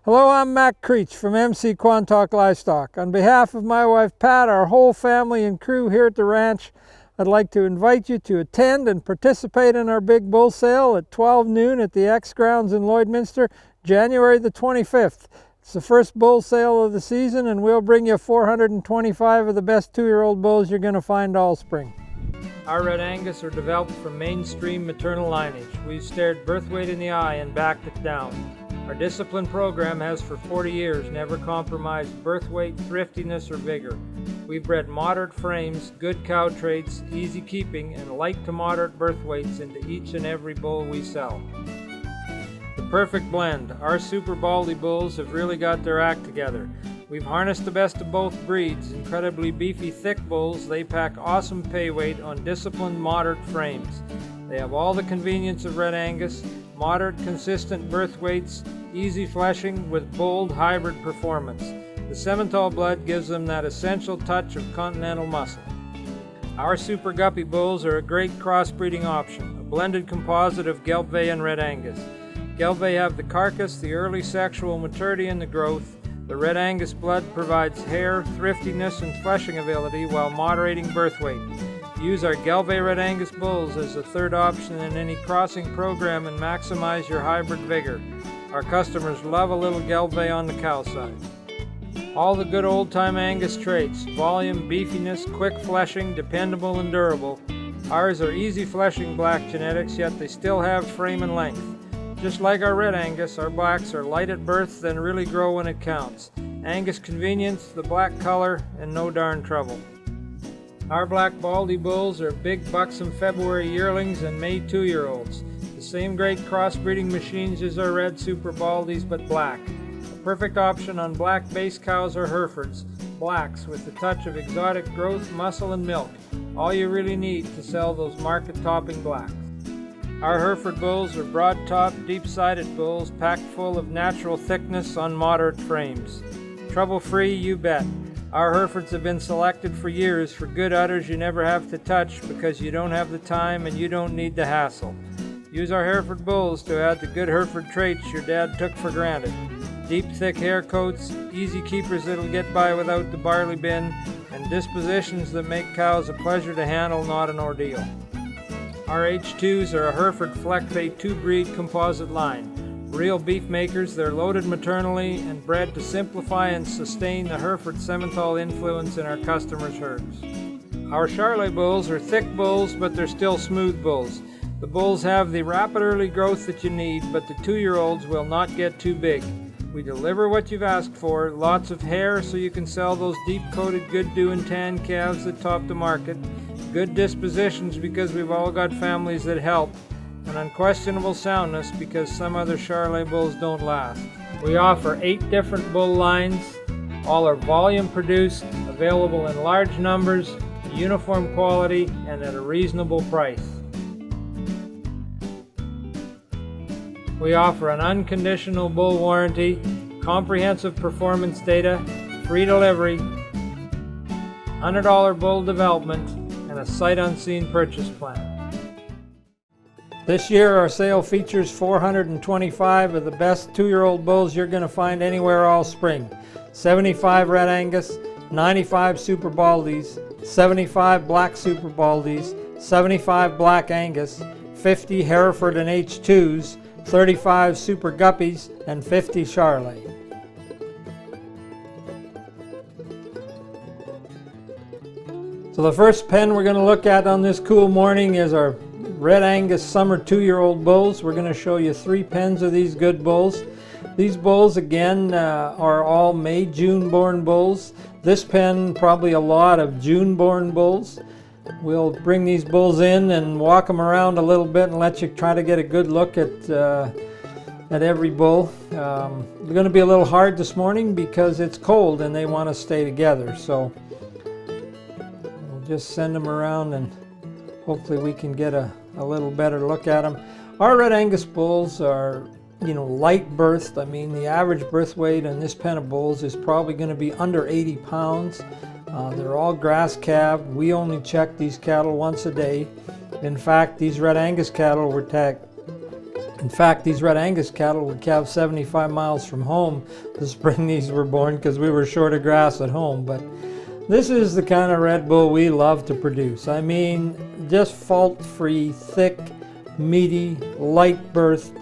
Hello, I'm Mac Creech from MC Quantock Livestock. On behalf of my wife Pat, our whole family and crew here at the ranch, I'd like to invite you to attend and participate in our big bull sale at 12 noon at the X Grounds in Lloydminster, January the 25th. It's the first bull sale of the season, and we'll bring you 425 of the best 2-year-old bulls you're going to find all spring. Our Red Angus are developed from mainstream maternal lineage. We've stared birth weight in the eye and backed it down. Our discipline program has for 40 years never compromised birth weight, thriftiness, or vigor. We've bred moderate frames, good cow traits, easy keeping, and light to moderate birth weights into each and every bull we sell. The perfect blend. Our Super Baldie bulls have really got their act together. We've harnessed the best of both breeds. Incredibly beefy, thick bulls, they pack awesome pay weight on disciplined, moderate frames. They have all the convenience of Red Angus, moderate, consistent birth weights, easy fleshing with bold hybrid performance. The Simmental blood gives them that essential touch of continental muscle. Our Super Guppy bulls are a great crossbreeding option, a blended composite of Gelbvieh and Red Angus. Gelbvieh have the carcass, the early sexual maturity, and the growth. The Red Angus blood provides hair, thriftiness, and fleshing ability while moderating birth weight. Use our Gelbvieh Red Angus bulls as a third option in any crossing program and maximize your hybrid vigor. Our customers love a little Gelbvieh on the cow side. All the good old-time Angus traits: volume, beefiness, quick fleshing, dependable and durable. Ours are easy fleshing black genetics, yet they still have frame and length. Just like our Red Angus, our blacks are light at birth, then really grow when it counts. Angus convenience, the black color, and no darn trouble. Our black Baldie bulls are big buxom February yearlings and May 2-year-olds. The same great crossbreeding machines as our red Super Baldies, but black. A perfect option on black base cows or Herefords, blacks with a touch of exotic growth, muscle, and milk. All you really need to sell those market-topping blacks. Our Hereford bulls are broad-topped, deep-sided bulls packed full of natural thickness on moderate frames. Trouble-free, you bet. Our Herefords have been selected for years for good udders you never have to touch because you don't have the time and you don't need the hassle. Use our Hereford bulls to add the good Hereford traits your dad took for granted. Deep, thick hair coats, easy keepers that'll get by without the barley bin, and dispositions that make cows a pleasure to handle, not an ordeal. Our H2s are a Hereford Fleckbait 2-breed composite line. Real beef makers, they're loaded maternally and bred to simplify and sustain the Hereford Simmental influence in our customers' herds. Our Charolais bulls are thick bulls, but they're still smooth bulls. The bulls have the rapid early growth that you need, but the 2-year-olds will not get too big. We deliver what you've asked for, lots of hair so you can sell those deep-coated, good-doing tan calves that top the market, good dispositions because we've all got families that help, and unquestionable soundness because some other Charolais bulls don't last. We offer 8 different bull lines. All are volume produced, available in large numbers, uniform quality, and at a reasonable price. We offer an unconditional bull warranty, comprehensive performance data, free delivery, $100 bull development, and a sight-unseen purchase plan. This year our sale features 425 of the best 2-year-old bulls you're going to find anywhere all spring. 75 Red Angus, 95 Super Baldies, 75 Black Super Baldies, 75 Black Angus, 50 Hereford and H2s, 35 Super Guppies, and 50 Charolais. So the first pen we're going to look at on this cool morning is our Red Angus summer 2-year-old bulls. We're going to show you 3 pens of these good bulls. These bulls again are all May, June born bulls. This pen probably a lot of June born bulls. We'll bring these bulls in and walk them around a little bit and let you try to get a good look at every bull. It's going to be a little hard this morning because it's cold and they want to stay together. So we'll just send them around and hopefully we can get a little better look at them. Our Red Angus bulls are, light birthed. I mean, the average birth weight in this pen of bulls is probably going to be under 80 pounds. They're all grass calved. We only check these cattle once a day. In fact, these Red Angus cattle were In fact, these Red Angus cattle would calve 75 miles from home the spring these were born because we were short of grass at home. But this is the kind of Red Bull we love to produce. I mean, just fault-free, thick, meaty, light birth.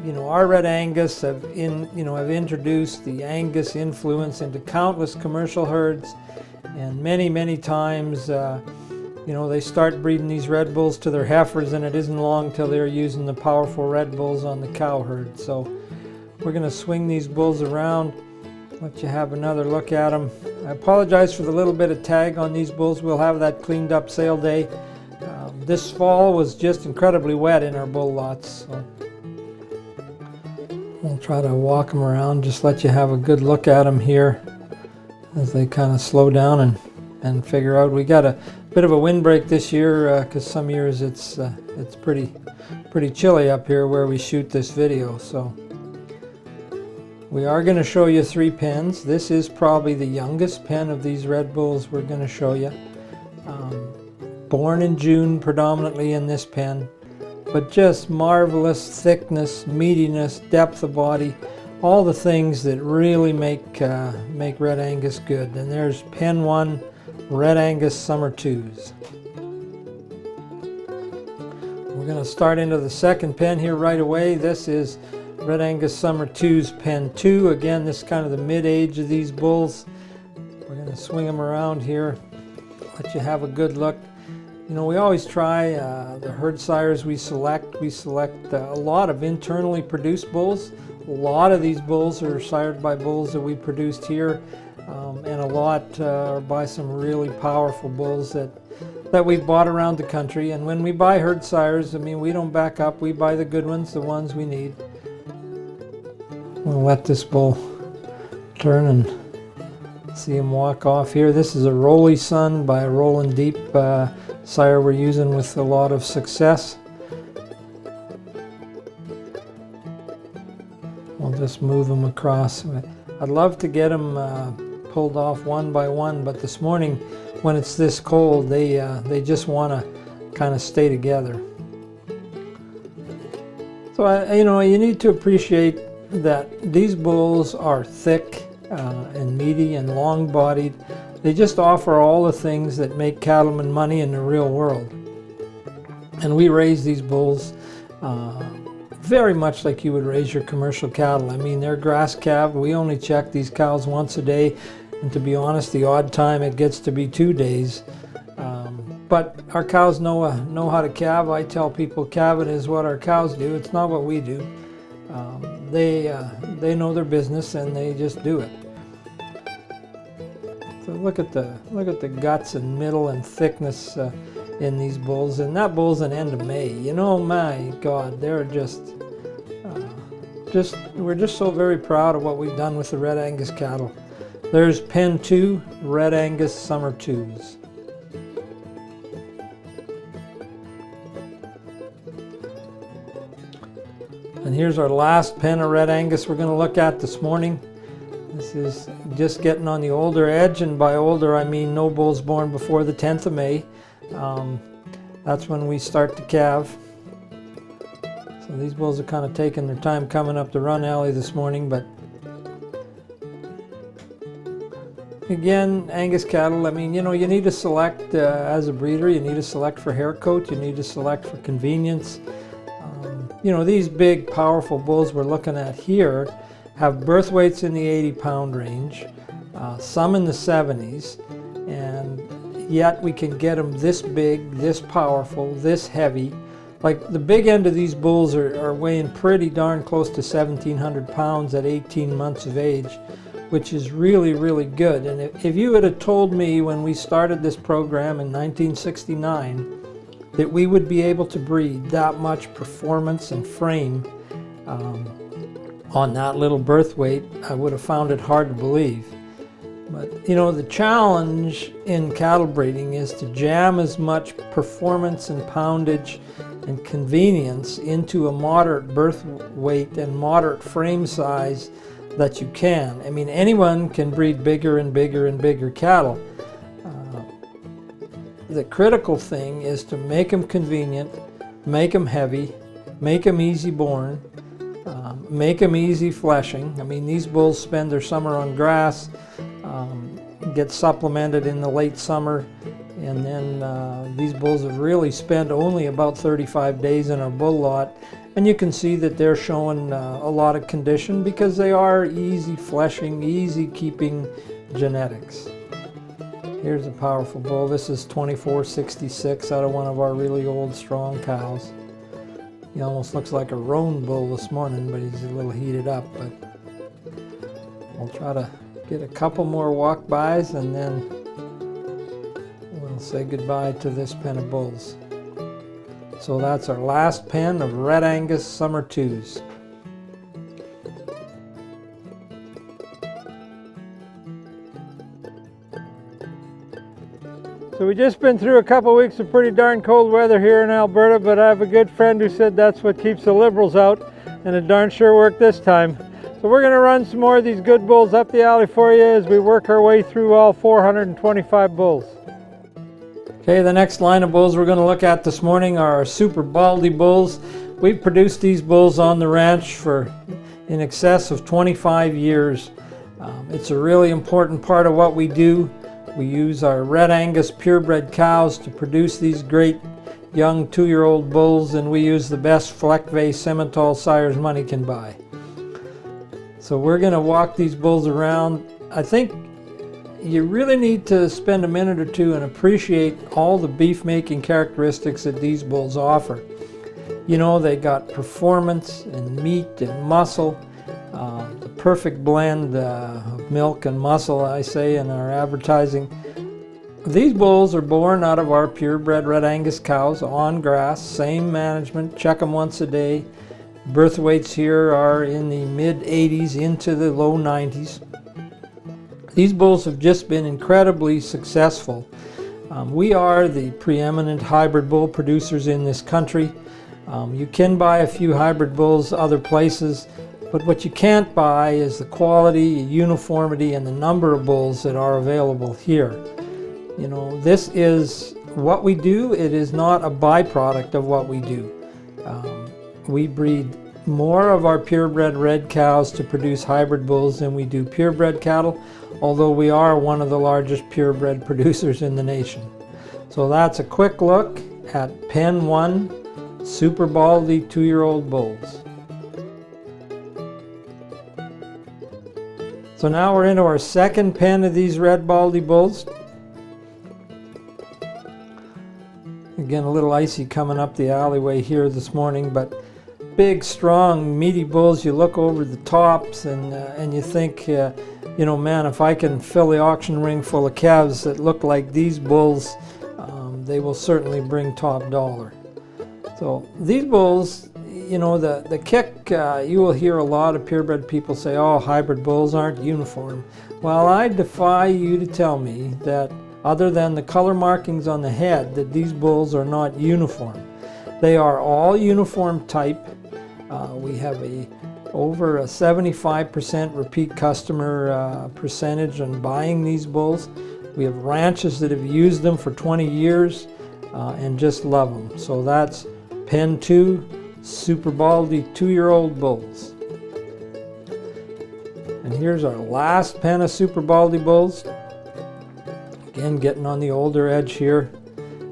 Our Red Angus have introduced the Angus influence into countless commercial herds, and many times they start breeding these Red Bulls to their heifers, and it isn't long till they're using the powerful Red Bulls on the cow herd. So we're going to swing these bulls around, let you have another look at them. I apologize for the little bit of tag on these bulls. We'll have that cleaned up sale day. This fall was just incredibly wet in our bull lots. So we'll try to walk them around, just let you have a good look at them here as they kind of slow down and figure out. We got a bit of a windbreak this year because some years it's pretty chilly up here where we shoot this video. So we are going to show you 3 pens. This is probably the youngest pen of these Red Bulls we're going to show you. Born in June predominantly in this pen, but just marvelous thickness, meatiness, depth of body, all the things that really make Red Angus good. And there's pen 1, Red Angus Summer 2s. We're going to start into the second pen here right away. This is Red Angus Summer 2's pen 2. Again, this is kind of the mid-age of these bulls. We're going to swing them around here, let you have a good look. We always try the herd sires we select. We select a lot of internally produced bulls. A lot of these bulls are sired by bulls that we produced here, and a lot are by some really powerful bulls that we've bought around the country. And when we buy herd sires, I mean, we don't back up. We buy the good ones, the ones we need. We'll let this bull turn and see him walk off here. This is a Roley Son by a Roland Deep sire we're using with a lot of success. We'll just move them across. I'd love to get them pulled off one by one, but this morning when it's this cold, they just want to kind of stay together. So you need to appreciate that these bulls are thick and meaty and long-bodied. They just offer all the things that make cattlemen money in the real world. And we raise these bulls very much like you would raise your commercial cattle. I mean, they're grass calved. We only check these cows once a day, and to be honest, the odd time it gets to be 2 days. But our cows know how to calve. I tell people calving is what our cows do. It's not what we do. They know their business and they just do it. So look at the guts and middle and thickness in these bulls, and that bull's an end of May. My God, they're we're just so very proud of what we've done with the Red Angus cattle. There's pen 2, Red Angus Summer 2s. And here's our last pen of Red Angus we're going to look at this morning. This is just getting on the older edge, and by older I mean no bulls born before the 10th of May. That's when we start to calve. So these bulls are kind of taking their time coming up the run alley this morning, but again, Angus cattle, I mean, you need to select as a breeder. You need to select for hair coat. You need to select for convenience. These big, powerful bulls we're looking at here have birth weights in the 80-pound range, some in the 70s, and yet we can get them this big, this powerful, this heavy. Like the big end of these bulls are weighing pretty darn close to 1,700 pounds at 18 months of age, which is really, really good. And if you had told me when we started this program in 1969 that we would be able to breed that much performance and frame on that little birth weight, I would have found it hard to believe. But the challenge in cattle breeding is to jam as much performance and poundage and convenience into a moderate birth weight and moderate frame size that you can. I mean, anyone can breed bigger and bigger and bigger cattle. The critical thing is to make them convenient, make them heavy, make them easy born, make them easy fleshing. I mean, these bulls spend their summer on grass, get supplemented in the late summer, and then these bulls have really spent only about 35 days in our bull lot, and you can see that they're showing a lot of condition because they are easy fleshing, easy keeping genetics. Here's a powerful bull. This is 2466 out of one of our really old strong cows. He almost looks like a roan bull this morning, but he's a little heated up. But we'll try to get a couple more walk-bys and then we'll say goodbye to this pen of bulls. So that's our last pen of Red Angus Summer 2s. So we just been through a couple weeks of pretty darn cold weather here in Alberta, but I have a good friend who said that's what keeps the Liberals out, and it darn sure worked this time. So we're going to run some more of these good bulls up the alley for you as we work our way through all 425 bulls. Okay, the next line of bulls we're going to look at this morning are our Super Baldie bulls. We've produced these bulls on the ranch for in excess of 25 years. It's a really important part of what we do. We use our Red Angus purebred cows to produce these great young 2-year-old bulls, and we use the best Fleckvay Simmental sires money can buy. So we're going to walk these bulls around. I think you really need to spend a minute or two and appreciate all the beef making characteristics that these bulls offer. You know, they got performance and meat and muscle, the perfect blend of milk and muscle, I say in our advertising. These bulls are born out of our purebred Red Angus cows on grass, same management, check them once a day. Birth weights here are in the mid 80s into the low 90s. These bulls have just been incredibly successful. We are the preeminent hybrid bull producers in this country. You can buy a few hybrid bulls other places, but what you can't buy is the quality, uniformity, and the number of bulls that are available here. You know, this is what we do. It is not a byproduct of what we do. We breed more of our purebred red cows to produce hybrid bulls than we do purebred cattle, although we are one of the largest purebred producers in the nation. So that's a quick look at Pen 1 Super Baldie 2-year-old bulls. So now we're into our second pen of these red Baldie bulls. Again, a little icy coming up the alleyway here this morning, but big, strong, meaty bulls. You look over the tops and you think, you know, man, if I can fill the auction ring full of calves that look like these bulls, they will certainly bring top dollar. So these bulls, you know, the kick, you will hear a lot of purebred people say, oh, hybrid bulls aren't uniform. Well, I defy you to tell me that other than the color markings on the head, that these bulls are not uniform. They are all uniform type. We have over a 75% repeat customer percentage on buying these bulls. We have ranches that have used them for 20 years and just love them. So that's Pen 2 Super Baldie 2-year-old bulls. And here's our last pen of Super Baldie bulls. Again, getting on the older edge here.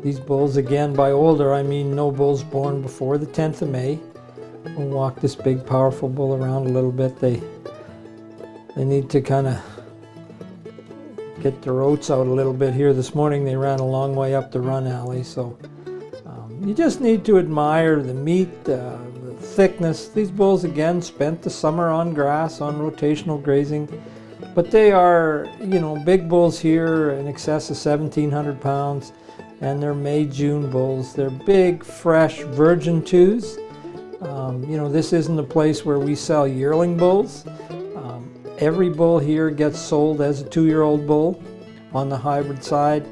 These bulls, again, by older, I mean no bulls born before the 10th of May. We'll walk this big, powerful bull around a little bit. They need to kind of get their oats out a little bit here. This morning they ran a long way up the run alley, so you just need to admire the meat, the thickness. These bulls, again, spent the summer on grass, on rotational grazing, but they are, you know, big bulls here in excess of 1,700 pounds, and they're May-June bulls. They're big, fresh, virgin 2s. You know, this isn't a place where we sell yearling bulls. Every bull here gets sold as a 2-year-old bull on the hybrid side.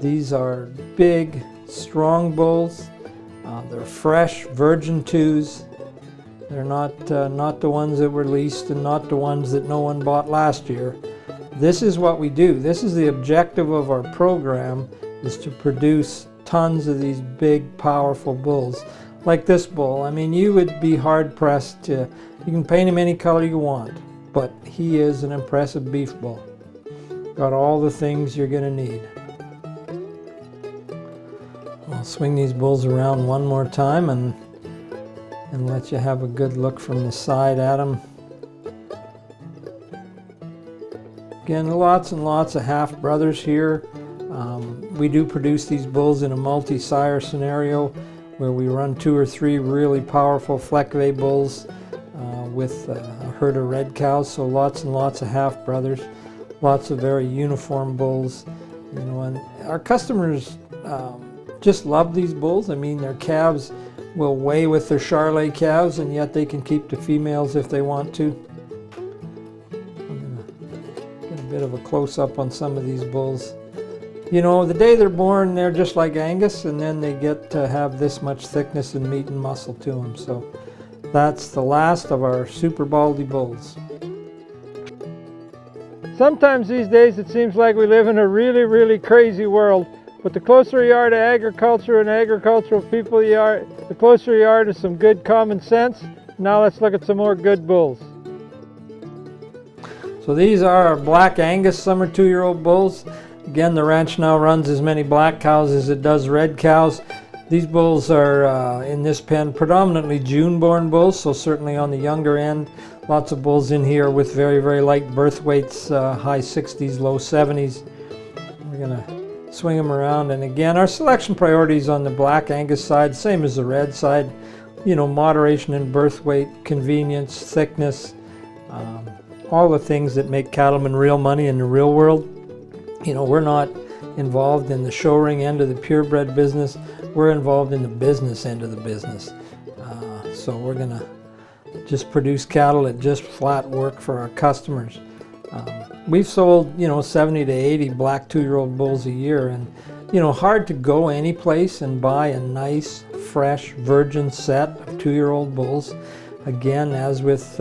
These are big, strong bulls. They're fresh, virgin 2s. They're not the ones that were leased and not the ones that no one bought last year. This is what we do. This is the objective of our program, is to produce tons of these big, powerful bulls. like this bull. I mean, you would be hard pressed to, you can paint him any color you want, but he is an impressive beef bull. Got all the things you're going to need. I'll swing these bulls around one more time and let you have a good look from the side at them. Again, lots and lots of half brothers here. We do produce these bulls in a multi-sire scenario where we run 2 or 3 really powerful Fleckvay bulls with a herd of red cows. So lots and lots of half brothers, lots of very uniform bulls. You know, and our customers just love these bulls. I mean, their calves will weigh with their Charolais calves, and yet they can keep the females if they want to. I'm gonna get a bit of a close-up on some of these bulls. You know, the day they're born, they're just like Angus, and then they get to have this much thickness and meat and muscle to them. So that's the last of our super Baldie bulls. Sometimes these days it seems like we live in a really, really crazy world. But the closer you are to agriculture and agricultural people you are, the closer you are to some good common sense. Now let's look at some more good bulls. So these are our black Angus summer 2-year-old bulls. Again, the ranch now runs as many black cows as it does red cows. These bulls are in this pen predominantly June-born bulls, so certainly on the younger end. Lots of bulls in here with very, very light birth weights, high 60s, low 70s. We're going to swing them around, and again, our selection priorities on the black Angus side, same as the red side. You know, moderation in birth weight, convenience, thickness, all the things that make cattlemen real money in the real world. You know, we're not involved in the show ring end of the purebred business. We're involved in the business end of the business. So we're going to just produce cattle that just flat work for our customers. We've sold, you know, 70 to 80 black 2-year-old bulls a year, and, you know, hard to go any place and buy a nice, fresh, virgin set of 2-year-old bulls. Again, as with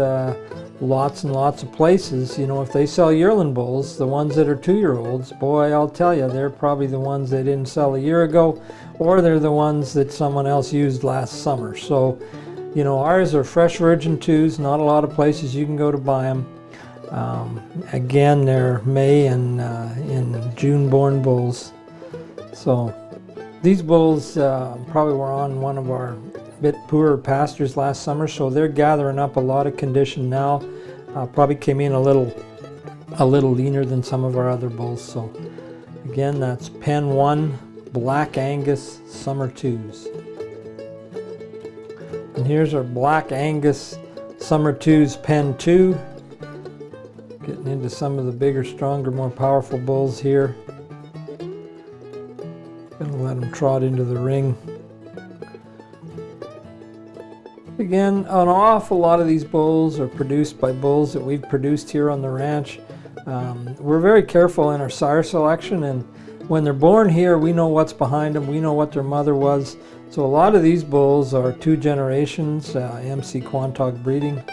lots and lots of places, you know, if they sell yearling bulls, the ones that are 2-year-olds, boy, I'll tell you, they're probably the ones they didn't sell a year ago, or they're the ones that someone else used last summer. So, you know, ours are fresh virgin 2s, not a lot of places you can go to buy them. Again, they're May and June-born bulls. So these bulls probably were on one of our bit poorer pastures last summer, so they're gathering up a lot of condition now. Probably came in a little leaner than some of our other bulls. So again, that's pen 1, black Angus summer 2s. And here's our black Angus summer 2s pen 2. Getting into some of the bigger, stronger, more powerful bulls here. Gonna let them trot into the ring. Again, an awful lot of these bulls are produced by bulls that we've produced here on the ranch. We're very careful in our sire selection, and when they're born here, we know what's behind them, we know what their mother was. So a lot of these bulls are 2 generations, MC Quantock breeding.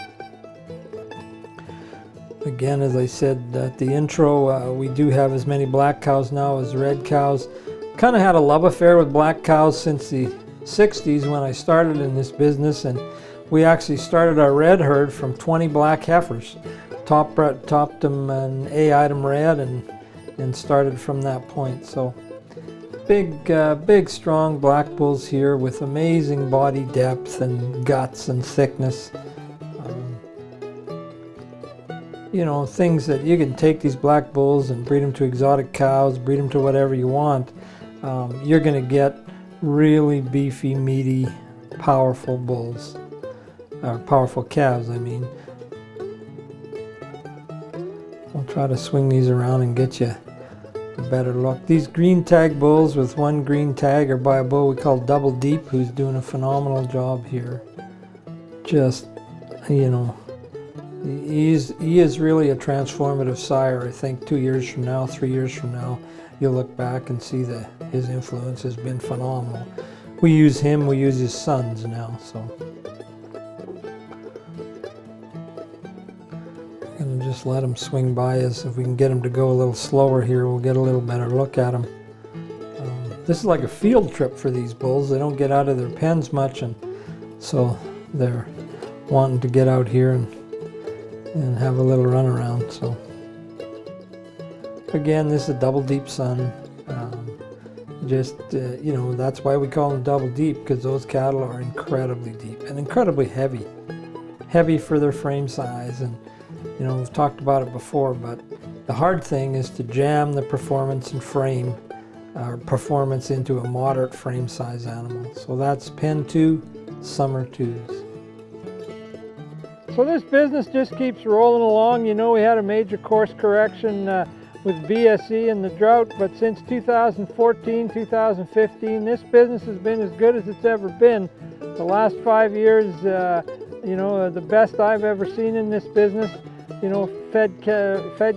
Again, as I said at the intro, we do have as many black cows now as red cows. Kind of had a love affair with black cows since the 60s when I started in this business, and we actually started our red herd from 20 black heifers. Topped them an A-item red and started from that point. So big strong black bulls here with amazing body depth and guts and thickness. You know, things that you can take these black bulls and breed them to exotic cows, breed them to whatever you want. You're going to get really beefy, meaty, powerful bulls, or powerful calves, I mean. I'll try to swing these around and get you a better look. These green tag bulls with 1 green tag are by a bull we call Double Deep, who's doing a phenomenal job here. Just, you know, he is really a transformative sire. I think 2 years from now, 3 years from now, you'll look back and see that his influence has been phenomenal. We use him, we use his sons now, so. I'm gonna just let him swing by us. If we can get him to go a little slower here, we'll get a little better look at him. This is like a field trip for these bulls. They don't get out of their pens much, and So they're wanting to get out here and have a little run around. So again, this is a double deep sun. You know, that's why we call them double deep, because those cattle are incredibly deep and incredibly heavy for their frame size. And you know, we've talked about it before, but the hard thing is to jam the performance and frame performance into a moderate frame size animal. So that's pen 2, summer 2s. So this business just keeps rolling along. You know, we had a major course correction with BSE and the drought, but since 2014, 2015, this business has been as good as it's ever been. The last 5 years, you know, the best I've ever seen in this business. You know, fed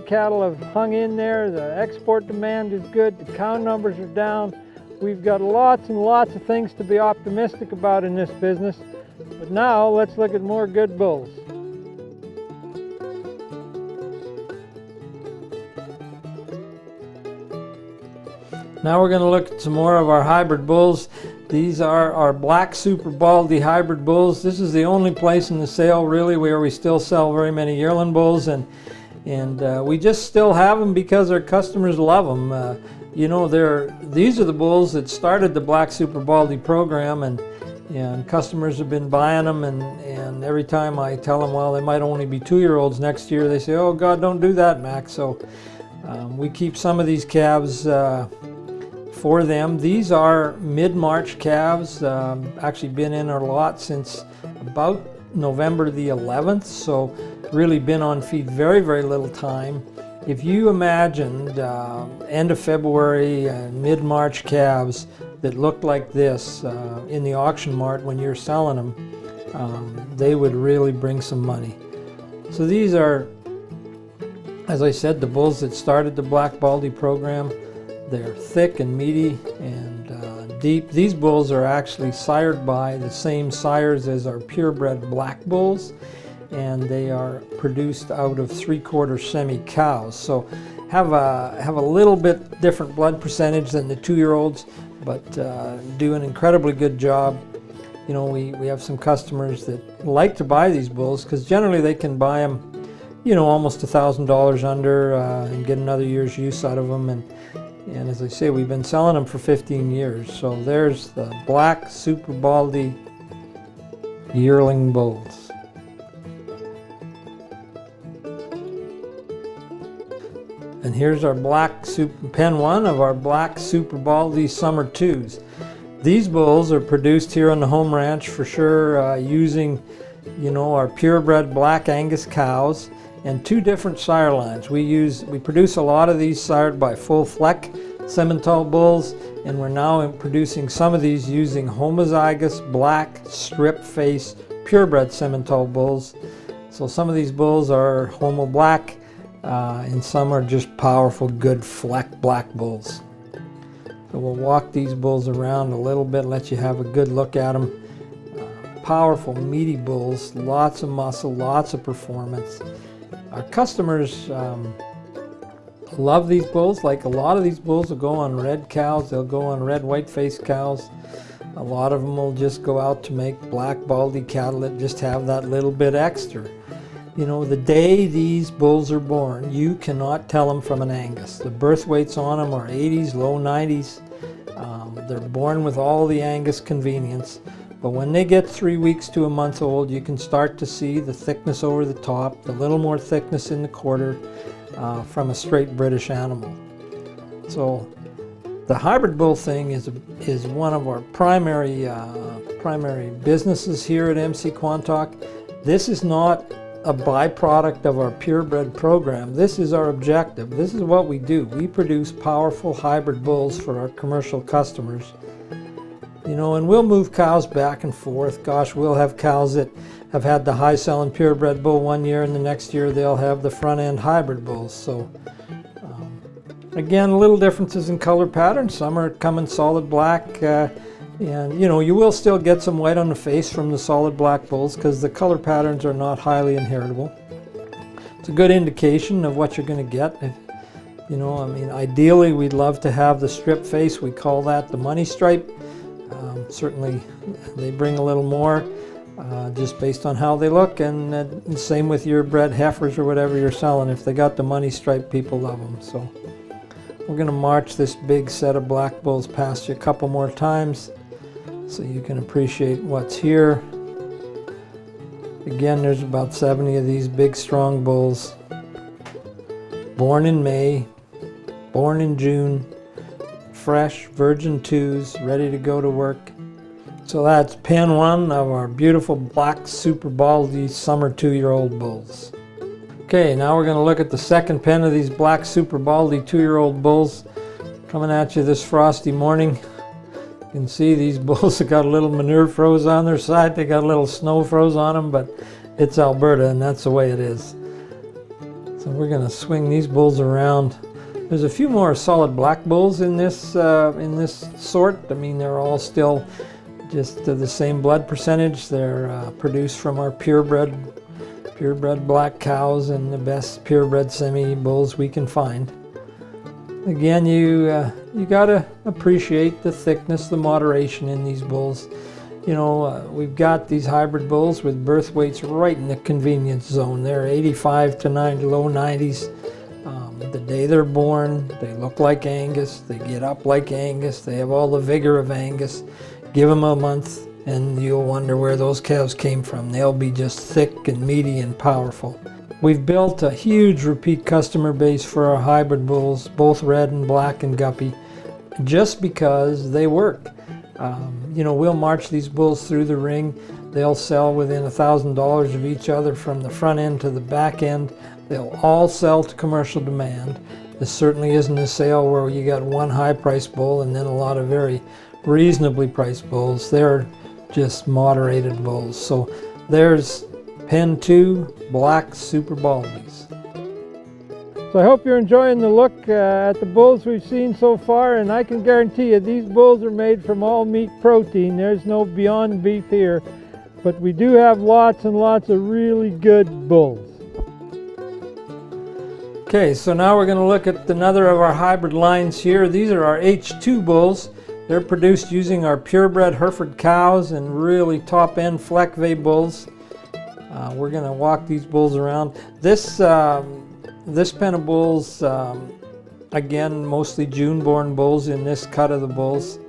cattle have hung in there. The export demand is good. The cow numbers are down. We've got lots and lots of things to be optimistic about in this business. But now let's look at more good bulls. Now we're going to look at some more of our hybrid bulls. These are our black Super Baldie hybrid bulls. This is the only place in the sale really where we still sell very many yearling bulls, and we just still have them because our customers love them. You know, these are the bulls that started the black Super Baldie program, and customers have been buying them, and every time I tell them, well, they might only be 2-year-olds next year, they say, oh God, don't do that, Max. So we keep some of these calves for them. These are mid-March calves, actually been in our lot since about November the 11th, so really been on feed very, very little time. If you imagined end of February and mid-March calves that looked like this in the auction mart when you're selling them, they would really bring some money. So these are, as I said, the bulls that started the Black Baldie program. They're thick and meaty and deep. These bulls are actually sired by the same sires as our purebred black bulls, and they are produced out of 3/4 semi cows. So have a little bit different blood percentage than the 2-year-olds, but do an incredibly good job. You know, we have some customers that like to buy these bulls because generally they can buy them, you know, almost $1,000 under and get another year's use out of them. And as I say, we've been selling them for 15 years. So there's the black Super Baldie yearling bulls. And here's our black pen 1 of our black Super Baldie summer 2s. These bulls are produced here on the home ranch for sure, using, you know, our purebred black Angus cows and 2 different sire lines. We produce a lot of these sired by full fleck Simmental bulls, and we're now producing some of these using homozygous black strip face purebred Simmental bulls. So some of these bulls are homo black, and some are just powerful, good fleck black bulls. So we'll walk these bulls around a little bit, let you have a good look at them. Powerful, meaty bulls, lots of muscle, lots of performance. Our customers love these bulls. Like a lot of these bulls will go on red cows, they'll go on red white-faced cows. A lot of them will just go out to make black Baldie cattle that just have that little bit extra. You know, the day these bulls are born, you cannot tell them from an Angus. The birth weights on them are 80s, low 90s. They're born with all the Angus convenience. But when they get 3 weeks to a month old, you can start to see the thickness over the top, the little more thickness in the quarter from a straight British animal. So the hybrid bull thing is one of our primary businesses here at MC Quantock. This is not a byproduct of our purebred program. This is our objective. This is what we do. We produce powerful hybrid bulls for our commercial customers. You know, and we'll move cows back and forth. Gosh, we'll have cows that have had the high-selling purebred bull one year, and the next year they'll have the front-end hybrid bulls. So, again, little differences in color pattern. Some are coming solid black, and you know, you will still get some white on the face from the solid black bulls because the color patterns are not highly inheritable. It's a good indication of what you're going to get. You know, I mean, ideally we'd love to have the strip face. We call that the money stripe. Certainly they bring a little more. just based on how they look, and same with your bred heifers or whatever you're selling. If they got the money stripe, people love them. So we're going to march this big set of black bulls past you a couple more times so you can appreciate what's here. Again, there's about 70 of these big strong bulls, born in May, born in June, fresh virgin twos, ready to go to work. So that's pen one of our beautiful black super Baldie summer 2-year-old bulls. Okay, now we're going to look at the second pen of these black super Baldie 2-year-old bulls coming at you this frosty morning. You can see these bulls have got a little manure froze on their side. They got a little snow froze on them, but it's Alberta and that's the way it is. So we're going to swing these bulls around. There's a few more solid black bulls in this sort. I mean, they're all still just the same blood percentage. They're produced from our purebred black cows and the best purebred semi bulls we can find. Again, you gotta appreciate the thickness, the moderation in these bulls. You know, we've got these hybrid bulls with birth weights right in the convenience zone. They're 85 to 90, low 90s. The day they're born, they look like Angus, they get up like Angus, they have all the vigor of Angus. Give them a month and you'll wonder where those cows came from. They'll be just thick and meaty and powerful. We've built a huge repeat customer base for our hybrid bulls, both red and black and guppy, just because they work. You know, we'll march these bulls through the ring. They'll sell within $1,000 of each other from the front end to the back end. They'll all sell to commercial demand. This certainly isn't a sale where you got one high-priced bull and then a lot of very reasonably priced bulls. They're just moderated bulls. So there's pen 2 black super Baldies. So I hope you're enjoying the look at the bulls we've seen so far, and I can guarantee you these bulls are made from all meat protein. There's no Beyond Beef here, but we do have lots and lots of really good bulls. Okay, so now we're going to look at another of our hybrid lines here. These are our H2 bulls. They're produced using our purebred Hereford cows and really top-end Fleckvey bulls. We're going to walk these bulls around. This pen of bulls, again, mostly June-born bulls in this cut of the bulls.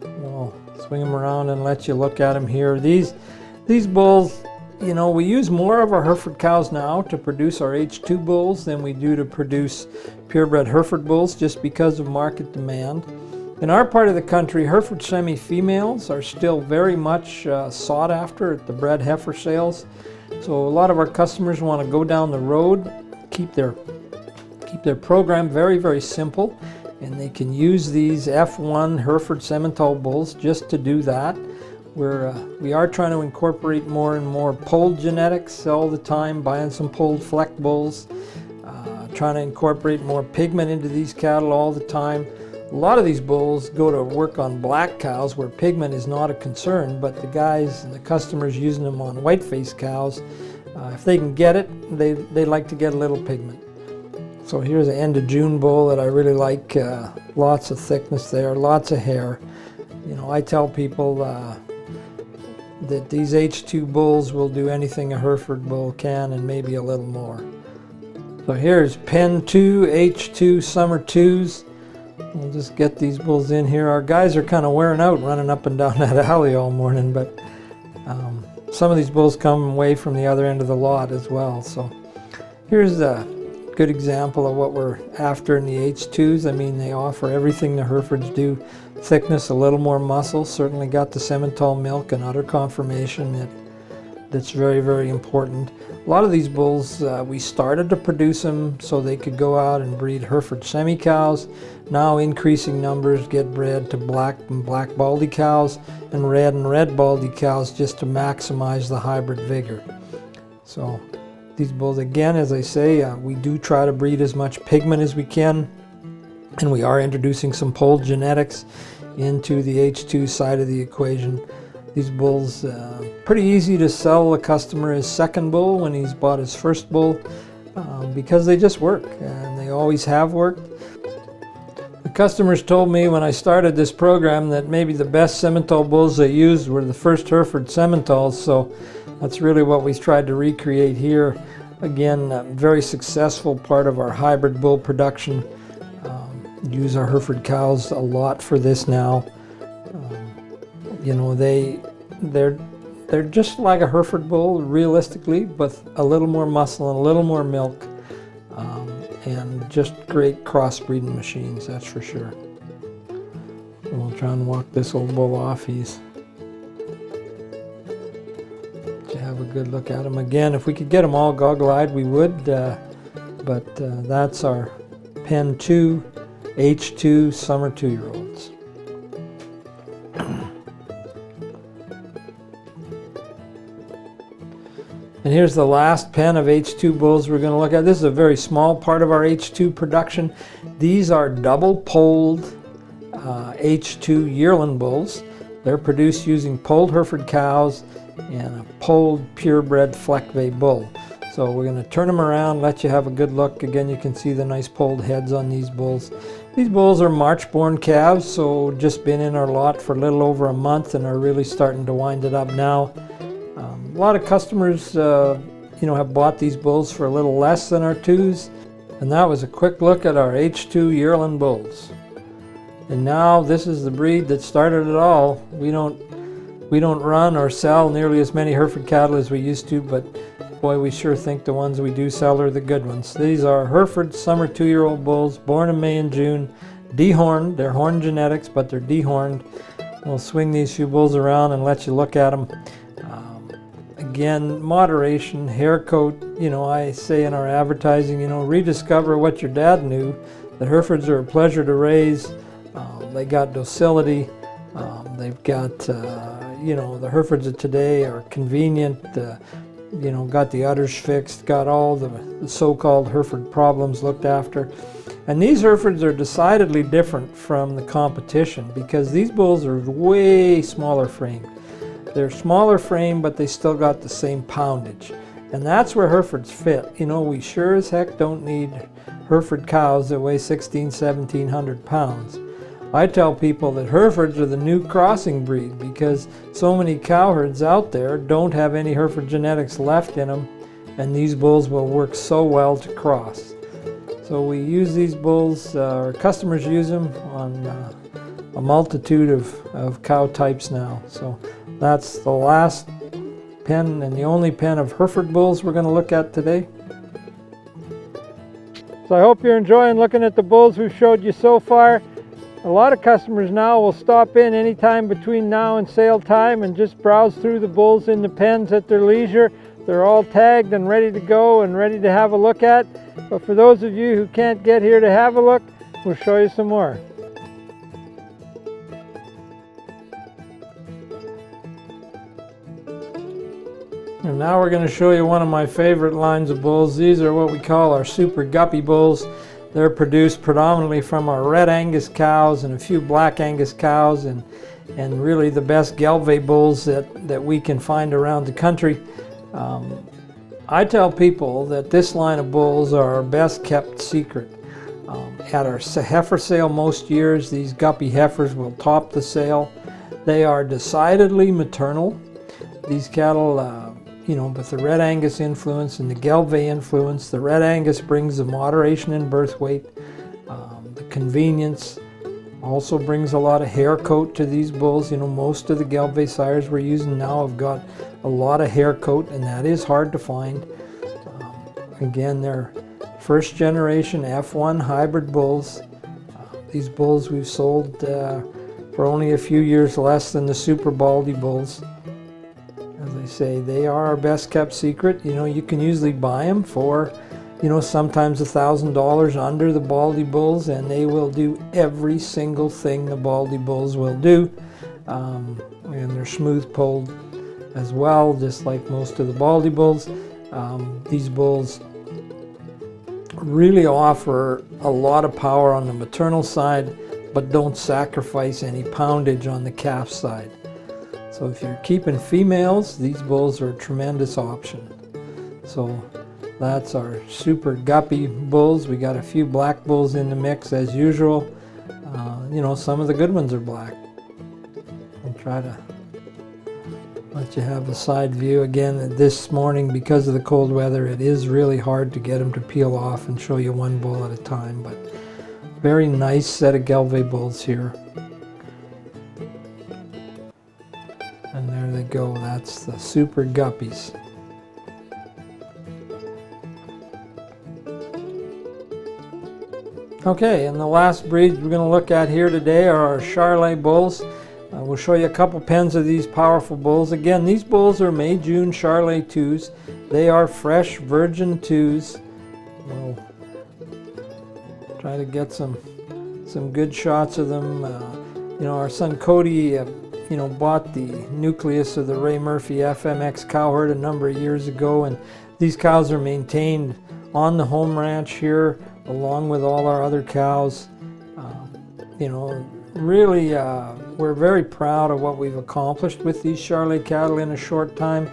We'll swing them around and let you look at them here. These bulls, you know, we use more of our Hereford cows now to produce our H2 bulls than we do to produce purebred Hereford bulls, just because of market demand. In our part of the country, Hereford semi-females are still very much sought after at the bred heifer sales. So a lot of our customers want to go down the road, keep their program very, very simple, and they can use these F1 Hereford Simmental bulls just to do that. We are trying to incorporate more and more polled genetics all the time, buying some polled Fleck bulls, trying to incorporate more pigment into these cattle all the time. A lot of these bulls go to work on black cows where pigment is not a concern, but the guys and the customers using them on white-faced cows, if they can get it, they like to get a little pigment. So here's an end of June bull that I really like. Lots of thickness there, lots of hair. You know, I tell people that these H2 bulls will do anything a Hereford bull can and maybe a little more. So here's pen 2 H2 summer 2s. We'll just get these bulls in here. Our guys are kind of wearing out running up and down that alley all morning, but some of these bulls come away from the other end of the lot as well. So here's a good example of what we're after in the H2s. I mean, they offer everything the Herefords do. Thickness, a little more muscle, certainly got the Simmental milk and udder conformation that's very, very important. A lot of these bulls, we started to produce them so they could go out and breed Hereford semi-cows. Now increasing numbers get bred to black and black Baldie cows and red Baldie cows just to maximize the hybrid vigor. So these bulls, again, as I say, we do try to breed as much pigment as we can, and we are introducing some polled genetics into the H2 side of the equation. These bulls, pretty easy to sell a customer his second bull when he's bought his first bull, because they just work, and they always have worked. The Customers told me when I started this program that maybe the best Simmental bulls they used were the first Hereford Simmentals, so that's really what we tried to recreate here. Again, a very successful part of our hybrid bull production. Use our Hereford cows a lot for this now. You know, they're just like a Hereford bull realistically, but a little more muscle and a little more milk. And just great crossbreeding machines, that's for sure. And we'll try and walk this old bull off. He's to have a good look at him again. If we could get them all goggle-eyed, we would. But that's our Pen 2 H2 summer 2-year-olds. And here's the last pen of H2 bulls we're going to look at. This is a very small part of our H2 production. These are double-polled H2 yearling bulls. They're produced using polled Hereford cows and a polled purebred Fleckvey bull. So we're going to turn them around, let you have a good look. Again, you can see the nice polled heads on these bulls. These bulls are March-born calves, so just been in our lot for a little over a month and are really starting to wind it up now. A lot of customers, have bought these bulls for a little less than our 2s, and that was a quick look at our H2 yearling bulls. And now this is the breed that started it all. We don't run or sell nearly as many Hereford cattle as we used to, but boy, we sure think the ones we do sell are the good ones. These are Hereford summer 2-year-old bulls, born in May and June, dehorned. They're horned genetics, but they're dehorned. We'll swing these few bulls around and let you look at them. Again, moderation, hair coat, I say in our advertising, rediscover what your dad knew. The Herefords are a pleasure to raise. They got docility. They've got, the Herefords of today are convenient, got the udders fixed, got all the so-called Hereford problems looked after. And these Herefords are decidedly different from the competition because these bulls are way smaller framed. They're smaller frame, but they still got the same poundage. And that's where Herefords fit. We sure as heck don't need Hereford cows that weigh 1,1700 pounds. I tell people that Herefords are the new crossing breed because so many cow herds out there don't have any Hereford genetics left in them, and these bulls will work so well to cross. So we use these bulls, our customers use them on a multitude of cow types now. So that's the last pen and the only pen of Hereford bulls we're going to look at today. So I hope you're enjoying looking at the bulls we've showed you so far. A lot of customers now will stop in anytime between now and sale time and just browse through the bulls in the pens at their leisure. They're all tagged and ready to go and ready to have a look at. But for those of you who can't get here to have a look, we'll show you some more. And now we're going to show you one of my favorite lines of bulls. These are what we call our super guppy bulls. They're produced predominantly from our red Angus cows and a few black Angus cows and really the best Gelbvieh bulls that we can find around the country. I tell people that this line of bulls are our best kept secret. At our heifer sale most years, these guppy heifers will top the sale. They are decidedly maternal. These cattle, with the red Angus influence and the Gelbvieh influence, the red Angus brings the moderation in birth weight, the convenience, also brings a lot of hair coat to these bulls. Most of the Gelbvieh sires we're using now have got a lot of hair coat, and that is hard to find. Again, they're first generation F1 hybrid bulls. These bulls we've sold for only a few years less than the super Baldie bulls. As I say, they are our best kept secret. You can usually buy them for, sometimes $1,000 under the Baldie bulls, and they will do every single thing the Baldie bulls will do. And they're smooth polled as well, just like most of the Baldie bulls. These bulls really offer a lot of power on the maternal side, but don't sacrifice any poundage on the calf side. So if you're keeping females, these bulls are a tremendous option. So that's our super guppy bulls. We got a few black bulls in the mix as usual. you know, some of the good ones are black. I'll try to let you have a side view. Again, this morning, because of the cold weather, it is really hard to get them to peel off and show you one bull at a time, but very nice set of Gelve bulls here. And there they go, that's the Super Guppies. Okay, and the last breeds we're going to look at here today are our Charolais bulls. We'll show you a couple pens of these powerful bulls. Again, these bulls are May-June Charolais 2s. They are fresh virgin 2s. We'll try to get some good shots of them. You know, our son Cody, you know, bought the nucleus of the Ray Murphy FMX cow herd a number of years ago, and these cows are maintained on the home ranch here along with all our other cows. You know, really, we're very proud of what we've accomplished with these Charolais cattle in a short time.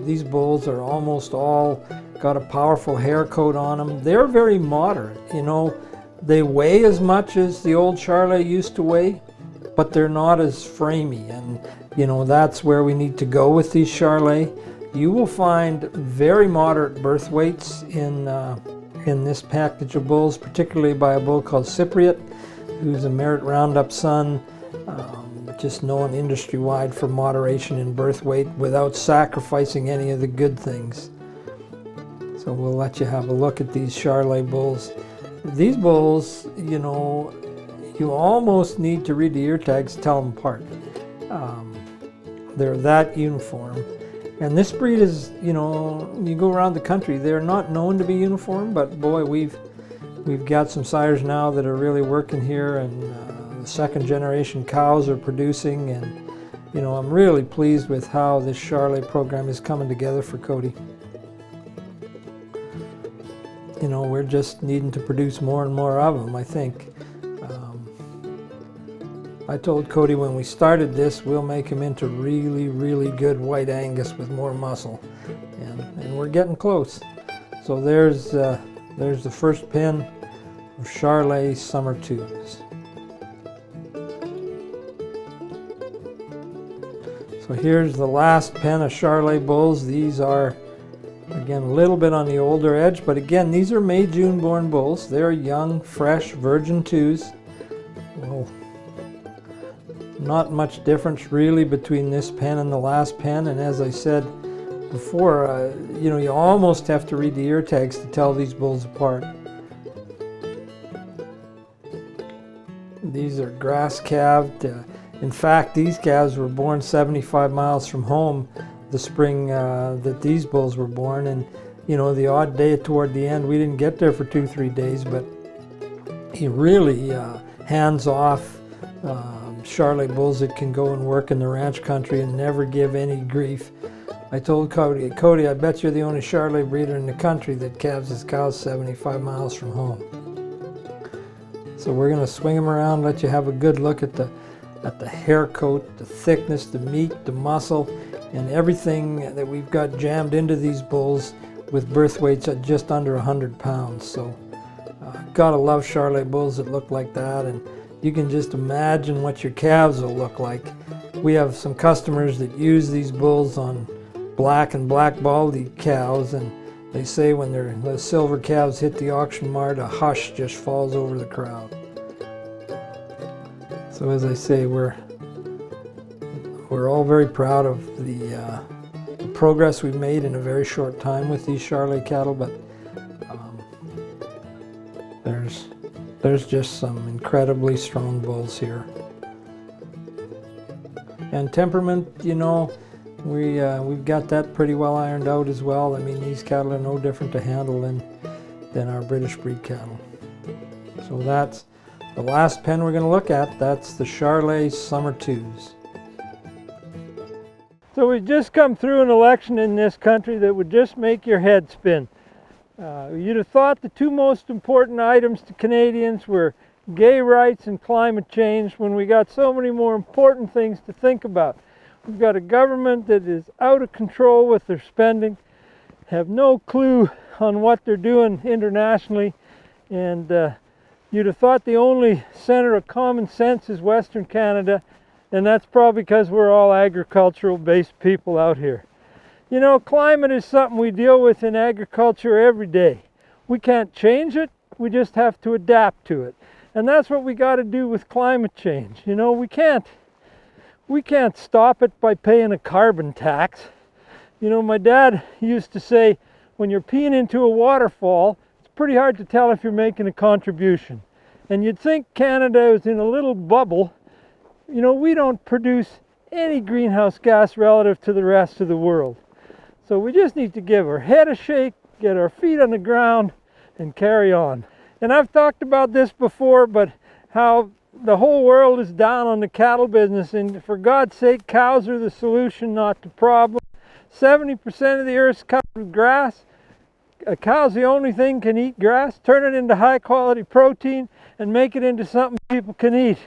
These bulls are almost all got a powerful hair coat on them. They're very moderate, you know. They weigh as much as the old Charolais used to weigh, but they're not as framey, and you know, that's where we need to go with these Charolais. You will find very moderate birth weights in this package of bulls, particularly by a bull called Cypriot, who's a Merit Roundup son, just known industry-wide for moderation in birth weight without sacrificing any of the good things. So we'll let you have a look at these Charolais bulls. These bulls, you know, you almost need to read the ear tags to tell them apart. They're that uniform. And this breed is, you know, you go around the country, they're not known to be uniform, but boy, we've got some sires now that are really working here, and the second generation cows are producing, and you know, I'm really pleased with how this Charolais program is coming together for Cody. You know, we're just needing to produce more and more of them, I think. I told Cody when we started this, we'll make him into really, really good white Angus with more muscle, and we're getting close. So there's the first pen of Charolais Summer 2s. So here's the last pen of Charolais bulls. These are, again, a little bit on the older edge, but again, these are May-June born bulls. They're young, fresh, virgin 2s. Well, not much difference really between this pen and the last pen, and as I said before, you know, you almost have to read the ear tags to tell these bulls apart. These are grass calved. In fact, these calves were born 75 miles from home the spring that these bulls were born, and you know, the odd day toward the end, we didn't get there for 2-3 days, but he really hands-off Charolais bulls that can go and work in the ranch country and never give any grief. I told Cody, I bet you're the only Charolais breeder in the country that calves his cows 75 miles from home. So we're going to swing them around, let you have a good look at the hair coat, the thickness, the meat, the muscle, and everything that we've got jammed into these bulls with birth weights at just under 100 pounds. So gotta love Charolais bulls that look like that, and you can just imagine what your calves will look like. We have some customers that use these bulls on black and black Baldie cows, and they say when the silver calves hit the auction mart, a hush just falls over the crowd. So as I say, we're all very proud of the progress we've made in a very short time with these Charolais cattle, but there's just some incredibly strong bulls here. And temperament, you know, we've got that pretty well ironed out as well. I mean, these cattle are no different to handle than our British breed cattle. So that's the last pen we're going to look at. That's the Charolais Summer 2s. So we've just come through an election in this country that would just make your head spin. You'd have thought the two most important items to Canadians were gay rights and climate change, when we got so many more important things to think about. We've got a government that is out of control with their spending, have no clue on what they're doing internationally, and You'd have thought the only center of common sense is Western Canada, and that's probably because we're all agricultural based people out here. You know, climate is something we deal with in agriculture every day. We can't change it, we just have to adapt to it. And that's what we got to do with climate change. You know, we can't stop it by paying a carbon tax. You know, my dad used to say, when you're peeing into a waterfall, it's pretty hard to tell if you're making a contribution. And you'd think Canada is in a little bubble. You know, we don't produce any greenhouse gas relative to the rest of the world. So we just need to give our head a shake, get our feet on the ground, and carry on. And I've talked about this before, but how the whole world is down on the cattle business, and for God's sake, cows are the solution, not the problem. 70% of the earth's covered with grass. A cow's the only thing can eat grass. Turn it into high quality protein and make it into something people can eat.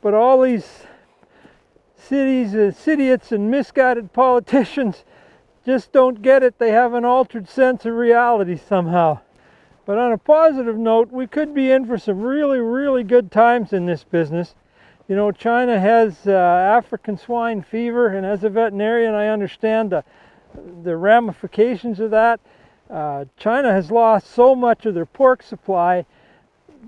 But all these idiots and misguided politicians just don't get it. They have an altered sense of reality somehow. But on a positive note, we could be in for some really, really good times in this business. You know, China has African swine fever, and as a veterinarian, I understand the ramifications of that. China has lost so much of their pork supply.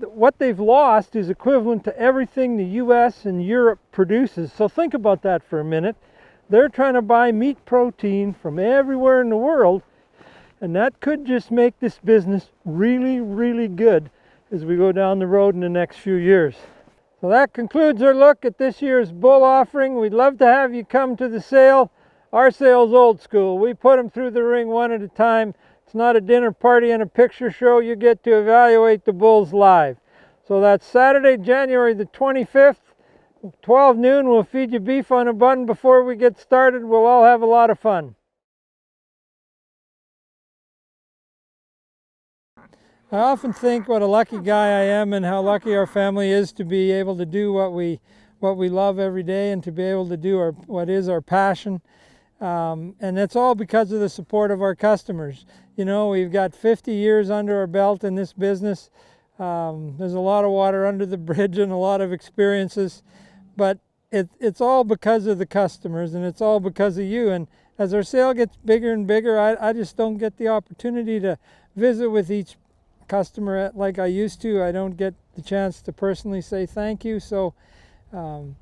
What they've lost is equivalent to everything the US and Europe produces. So think about that for a minute. They're trying to buy meat protein from everywhere in the world, and that could just make this business really, really good as we go down the road in the next few years. So that concludes our look at this year's bull offering. We'd love to have you come to the sale. Our sale's old school. We put them through the ring one at a time. It's not a dinner party and a picture show. You get to evaluate the bulls live. So that's Saturday, January the 25th. 12 noon, we'll feed you beef on a bun before we get started. We'll all have a lot of fun. I often think what a lucky guy I am and how lucky our family is to be able to do what we love every day and to be able to do what is our passion. And it's all because of the support of our customers. You know, we've got 50 years under our belt in this business. There's a lot of water under the bridge and a lot of experiences. But it's all because of the customers, and it's all because of you. And as our sale gets bigger and bigger, I just don't get the opportunity to visit with each customer like I used to. I don't get the chance to personally say thank you. So, you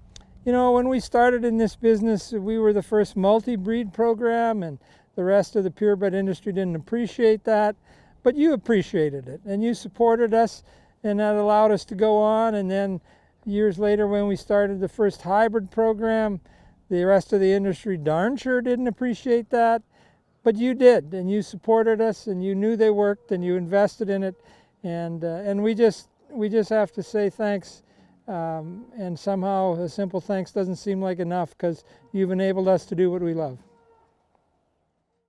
know, when we started in this business, we were the first multi-breed program, and the rest of the purebred industry didn't appreciate that. But you appreciated it, and you supported us, and that allowed us to go on. And then years later, when we started the first hybrid program, the rest of the industry darn sure didn't appreciate that, but you did, and you supported us, and you knew they worked, and you invested in it, and we just have to say thanks. And somehow a simple thanks doesn't seem like enough, because you've enabled us to do what we love.